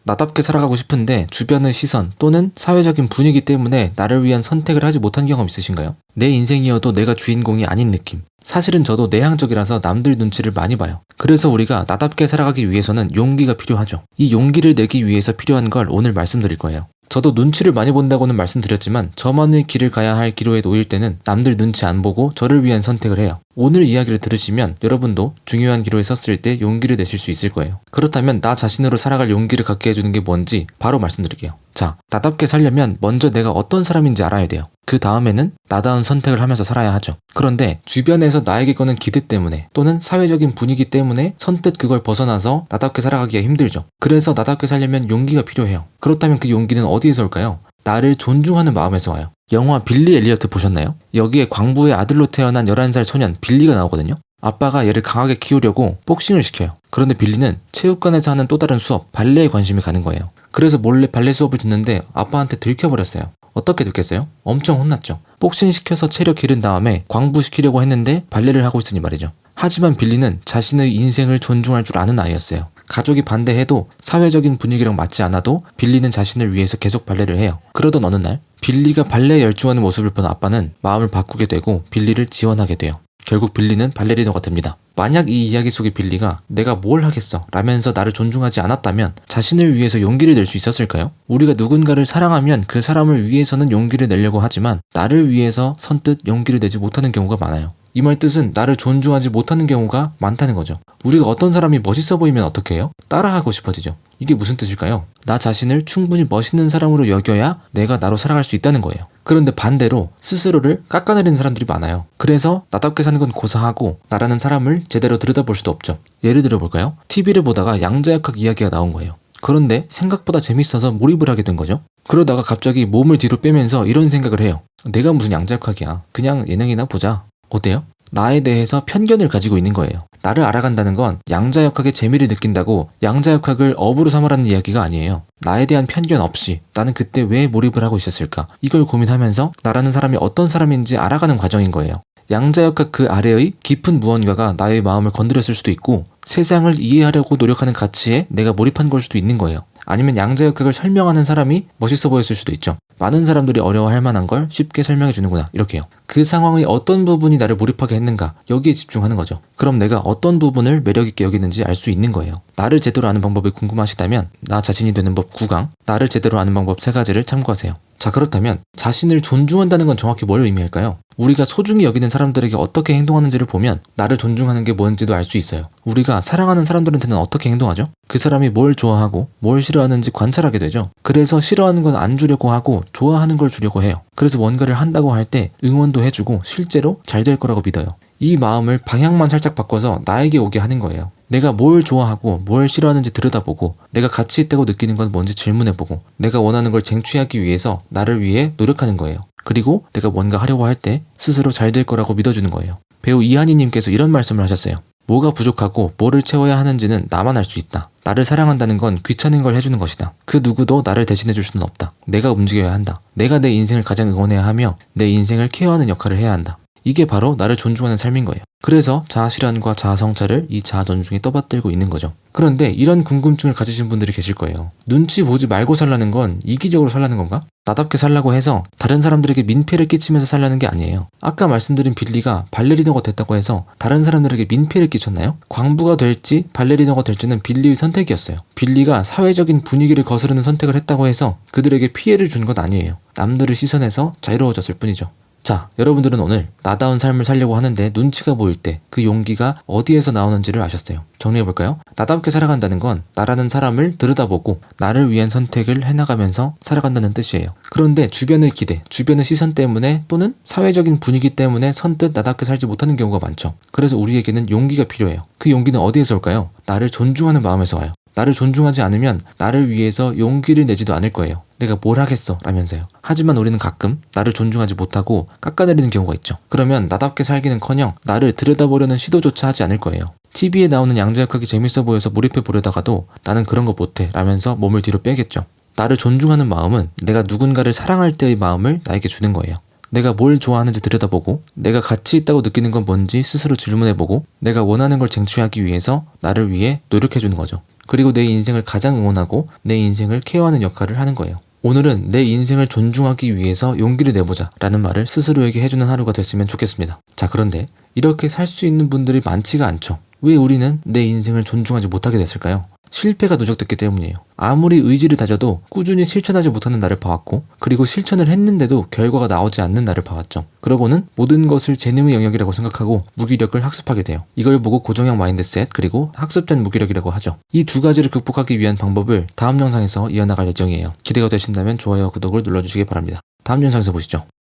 나답게 살아가고 싶은데 주변의 시선 또는 사회적인 분위기 때문에 나를 위한 선택을 하지 못한 경험 있으신가요? 내 인생이어도 내가 주인공이 아닌 느낌. 사실은 저도 내향적이라서 남들 눈치를 많이 봐요. 그래서 우리가 나답게 살아가기 위해서는 용기가 필요하죠. 이 용기를 내기 위해서 필요한 걸 오늘 말씀드릴 거예요. 저도 눈치를 많이 본다고는 말씀드렸지만 저만의 길을 가야 할 기로에 놓일 때는 남들 눈치 안 보고 저를 위한 선택을 해요. 오늘 이야기를 들으시면 여러분도 중요한 기로에 섰을 때 용기를 내실 수 있을 거예요. 그렇다면 나 자신으로 살아갈 용기를 갖게 해주는 게 뭔지 바로 말씀드릴게요. 자, 나답게 살려면 먼저 내가 어떤 사람인지 알아야 돼요. 그 다음에는 나다운 선택을 하면서 살아야 하죠. 그런데 주변에서 나에게 거는 기대 때문에 또는 사회적인 분위기 때문에 선뜻 그걸 벗어나서 나답게 살아가기가 힘들죠. 그래서 나답게 살려면 용기가 필요해요. 그렇다면 그 용기는 어디에서 올까요? 나를 존중하는 마음에서 와요. 영화 빌리 엘리어트 보셨나요? 여기에 광부의 아들로 태어난 11살 소년 빌리가 나오거든요. 아빠가 얘를 강하게 키우려고 복싱을 시켜요. 그런데 빌리는 체육관에서 하는 또 다른 수업, 발레에 관심이 가는 거예요. 그래서 몰래 발레 수업을 듣는데 아빠한테 들켜버렸어요. 어떻게 됐겠어요? 엄청 혼났죠. 복싱 시켜서 체력 기른 다음에 광부시키려고 했는데 발레를 하고 있으니 말이죠. 하지만 빌리는 자신의 인생을 존중할 줄 아는 아이였어요. 가족이 반대해도 사회적인 분위기랑 맞지 않아도 빌리는 자신을 위해서 계속 발레를 해요. 그러던 어느 날 빌리가 발레에 열중하는 모습을 본 아빠는 마음을 바꾸게 되고 빌리를 지원하게 돼요. 결국 빌리는 발레리노가 됩니다. 만약 이 이야기 속의 빌리가 내가 뭘 하겠어 라면서 나를 존중하지 않았다면 자신을 위해서 용기를 낼 수 있었을까요? 우리가 누군가를 사랑하면 그 사람을 위해서는 용기를 내려고 하지만 나를 위해서 선뜻 용기를 내지 못하는 경우가 많아요. 이 말 뜻은 나를 존중하지 못하는 경우가 많다는 거죠. 우리가 어떤 사람이 멋있어 보이면 어떻게 해요? 따라하고 싶어지죠. 이게 무슨 뜻일까요? 나 자신을 충분히 멋있는 사람으로 여겨야 내가 나로 살아갈 수 있다는 거예요. 그런데 반대로 스스로를 깎아내리는 사람들이 많아요. 그래서 나답게 사는 건 고사하고 나라는 사람을 제대로 들여다볼 수도 없죠. 예를 들어 볼까요? TV를 보다가 양자역학 이야기가 나온 거예요. 그런데 생각보다 재밌어서 몰입을 하게 된 거죠. 그러다가 갑자기 몸을 뒤로 빼면서 이런 생각을 해요. 내가 무슨 양자역학이야. 그냥 예능이나 보자. 어때요? 나에 대해서 편견을 가지고 있는 거예요. 나를 알아간다는 건 양자역학의 재미를 느낀다고 양자역학을 업으로 삼으라는 이야기가 아니에요. 나에 대한 편견 없이 나는 그때 왜 몰입을 하고 있었을까? 이걸 고민하면서 나라는 사람이 어떤 사람인지 알아가는 과정인 거예요. 양자역학 그 아래의 깊은 무언가가 나의 마음을 건드렸을 수도 있고 세상을 이해하려고 노력하는 가치에 내가 몰입한 걸 수도 있는 거예요. 아니면 양자역학을 설명하는 사람이 멋있어 보였을 수도 있죠. 많은 사람들이 어려워할 만한 걸 쉽게 설명해 주는구나 이렇게요. 그 상황의 어떤 부분이 나를 몰입하게 했는가 여기에 집중하는 거죠. 그럼 내가 어떤 부분을 매력있게 여기는지 알 수 있는 거예요. 나를 제대로 아는 방법이 궁금하시다면 나 자신이 되는 법 9강 나를 제대로 아는 방법 3가지를 참고하세요. 자, 그렇다면 자신을 존중한다는 건 정확히 뭘 의미할까요? 우리가 소중히 여기는 사람들에게 어떻게 행동하는지를 보면 나를 존중하는 게 뭔지도 알 수 있어요. 우리가 사랑하는 사람들한테는 어떻게 행동하죠? 그 사람이 뭘 좋아하고 뭘 싫어하는지 관찰하게 되죠. 그래서 싫어하는 건 안 주려고 하고 좋아하는 걸 주려고 해요. 그래서 뭔가를 한다고 할 때 응원도 해주고 실제로 잘 될 거라고 믿어요. 이 마음을 방향만 살짝 바꿔서 나에게 오게 하는 거예요. 내가 뭘 좋아하고 뭘 싫어하는지 들여다보고 내가 가치 있다고 느끼는 건 뭔지 질문해보고 내가 원하는 걸 쟁취하기 위해서 나를 위해 노력하는 거예요. 그리고 내가 뭔가 하려고 할 때 스스로 잘 될 거라고 믿어주는 거예요. 배우 이한희님께서 이런 말씀을 하셨어요. 뭐가 부족하고 뭐를 채워야 하는지는 나만 알 수 있다. 나를 사랑한다는 건 귀찮은 걸 해주는 것이다. 그 누구도 나를 대신해줄 수는 없다. 내가 움직여야 한다. 내가 내 인생을 가장 응원해야 하며 내 인생을 케어하는 역할을 해야 한다. 이게 바로 나를 존중하는 삶인 거예요. 그래서 자아실현과 자아성찰을 이 자아존중에 떠받들고 있는 거죠. 그런데 이런 궁금증을 가지신 분들이 계실 거예요. 눈치 보지 말고 살라는 건 이기적으로 살라는 건가? 나답게 살라고 해서 다른 사람들에게 민폐를 끼치면서 살라는 게 아니에요. 아까 말씀드린 빌리가 발레리노가 됐다고 해서 다른 사람들에게 민폐를 끼쳤나요? 광부가 될지 발레리노가 될지는 빌리의 선택이었어요. 빌리가 사회적인 분위기를 거스르는 선택을 했다고 해서 그들에게 피해를 준 건 아니에요. 남들의 시선에서 자유로워졌을 뿐이죠. 자, 여러분들은 오늘 나다운 삶을 살려고 하는데 눈치가 보일 때 그 용기가 어디에서 나오는지를 아셨어요. 정리해볼까요? 나답게 살아간다는 건 나라는 사람을 들여다보고 나를 위한 선택을 해나가면서 살아간다는 뜻이에요. 그런데 주변의 기대, 주변의 시선 때문에 또는 사회적인 분위기 때문에 선뜻 나답게 살지 못하는 경우가 많죠. 그래서 우리에게는 용기가 필요해요. 그 용기는 어디에서 올까요? 나를 존중하는 마음에서 와요. 나를 존중하지 않으면 나를 위해서 용기를 내지도 않을 거예요. 내가 뭘 하겠어 라면서요. 하지만 우리는 가끔 나를 존중하지 못하고 깎아내리는 경우가 있죠. 그러면 나답게 살기는커녕 나를 들여다보려는 시도조차 하지 않을 거예요. TV에 나오는 양자역학이 재밌어 보여서 몰입해 보려다가도 나는 그런 거 못해 라면서 몸을 뒤로 빼겠죠. 나를 존중하는 마음은 내가 누군가를 사랑할 때의 마음을 나에게 주는 거예요. 내가 뭘 좋아하는지 들여다보고 내가 가치 있다고 느끼는 건 뭔지 스스로 질문해보고 내가 원하는 걸 쟁취하기 위해서 나를 위해 노력해주는 거죠. 그리고 내 인생을 가장 응원하고 내 인생을 케어하는 역할을 하는 거예요. 오늘은 내 인생을 존중하기 위해서 용기를 내보자 라는 말을 스스로에게 해주는 하루가 됐으면 좋겠습니다. 자, 그런데 이렇게 살 수 있는 분들이 많지가 않죠. 왜 우리는 내 인생을 존중하지 못하게 됐을까요? 실패가 누적됐기 때문이에요. 아무리 의지를 다져도 꾸준히 실천하지 못하는 나를 봐왔고, 그리고 실천을 했는데도 결과가 나오지 않는 나를 봐왔죠. 그러고는 모든 것을 재능의 영역이라고 생각하고 무기력을 학습하게 돼요. 이걸 보고 고정형 마인드셋, 그리고 학습된 무기력이라고 하죠. 이 두 가지를 극복하기 위한 방법을 다음 영상에서 이어나갈 예정이에요. 기대가 되신다면 좋아요, 구독을 눌러주시기 바랍니다. 다음 영상에서 보시죠.